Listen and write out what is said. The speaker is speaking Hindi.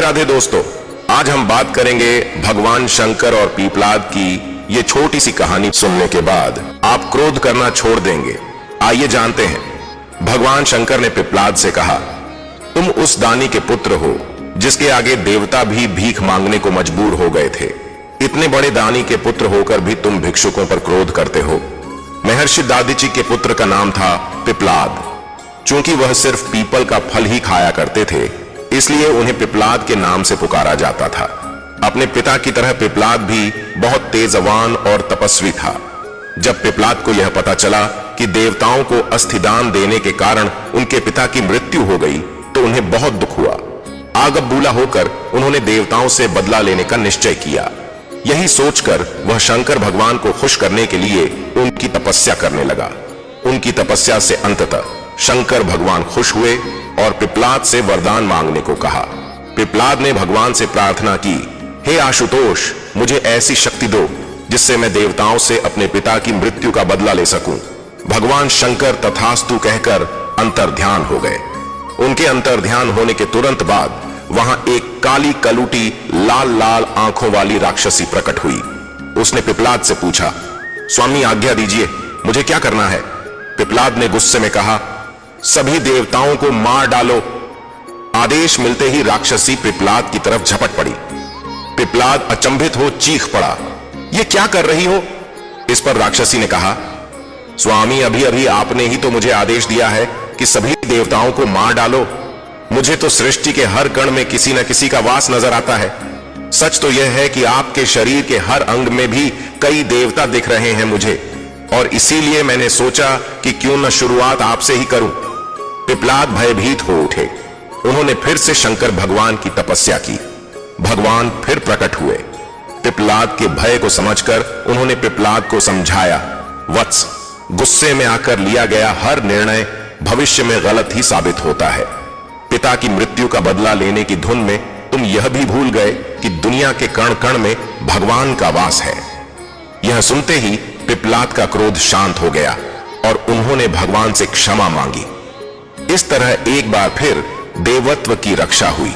राधे राधे दोस्तों, आज हम बात करेंगे भगवान शंकर और पीपलाद की ये छोटी सी कहानी सुनने के बाद आप क्रोध करना छोड़ देंगे। आइए जानते हैं। भगवान शंकर ने पीपलाद से कहा, तुम उस दानी के पुत्र हो जिसके आगे देवता भी भीख मांगने को मजबूर हो गए थे। इतने बड़े दानी के पुत्र होकर भी तुम भिक्षुकों पर क्रोध करते हो। महर्षि दादीची के पुत्र का नाम था पीपलाद। चूंकि वह सिर्फ पीपल का फल ही खाया करते थे, इसलिए उन्हें पीपलाद के नाम से पुकारा जाता था। अपने पिता की तरह पीपलाद भी बहुत तेजवान और तपस्वी था। जब पीपलाद को यह पता चला कि देवताओं को अस्थिदान देने के कारण उनके पिता की मृत्यु हो गई, तो उन्हें बहुत दुख हुआ। आग बबूला होकर उन्होंने देवताओं से बदला लेने का निश्चय किया। यही सोचकर वह शंकर भगवान को खुश करने के लिए उनकी तपस्या करने लगा। उनकी तपस्या से अंततः शंकर भगवान खुश हुए और पीपलाद से वरदान मांगने को कहा। पीपलाद ने भगवान से प्रार्थना की, हे आशुतोष, मुझे ऐसी शक्ति दो जिससे मैं देवताओं से अपने पिता की मृत्यु का बदला ले सकूं। भगवान शंकर तथास्तु कहकर अंतर्ध्यान हो गए। उनके अंतर्ध्यान होने के तुरंत बाद वहां एक काली कलूटी लाल लाल आंखों वाली राक्षसी प्रकट हुई। उसने पीपलाद से पूछा, स्वामी आज्ञा दीजिए, मुझे क्या करना है? पीपलाद ने गुस्से में कहा, सभी देवताओं को मार डालो। आदेश मिलते ही राक्षसी पीपलाद की तरफ झपट पड़ी। पीपलाद अचंभित हो चीख पड़ा, ये क्या कर रही हो? इस पर राक्षसी ने कहा, स्वामी, अभी अभी आपने ही तो मुझे आदेश दिया है कि सभी देवताओं को मार डालो। मुझे तो सृष्टि के हर कण में किसी न किसी का वास नजर आता है। सच तो यह है कि आपके शरीर के हर अंग में भी कई देवता दिख रहे हैं मुझे, और इसीलिए मैंने सोचा कि क्यों न शुरुआत आपसे ही करूं। पीपलाद भयभीत हो उठे। उन्होंने फिर से शंकर भगवान की तपस्या की। भगवान फिर प्रकट हुए। पीपलाद के भय को समझकर उन्होंने पीपलाद को समझाया, वत्स, गुस्से में आकर लिया गया हर निर्णय भविष्य में गलत ही साबित होता है। पिता की मृत्यु का बदला लेने की धुन में तुम यह भी भूल गए कि दुनिया के कण कण में भगवान का वास है। यह सुनते ही पीपलाद का क्रोध शांत हो गया और उन्होंने भगवान से क्षमा मांगी। इस तरह एक बार फिर देवत्व की रक्षा हुई।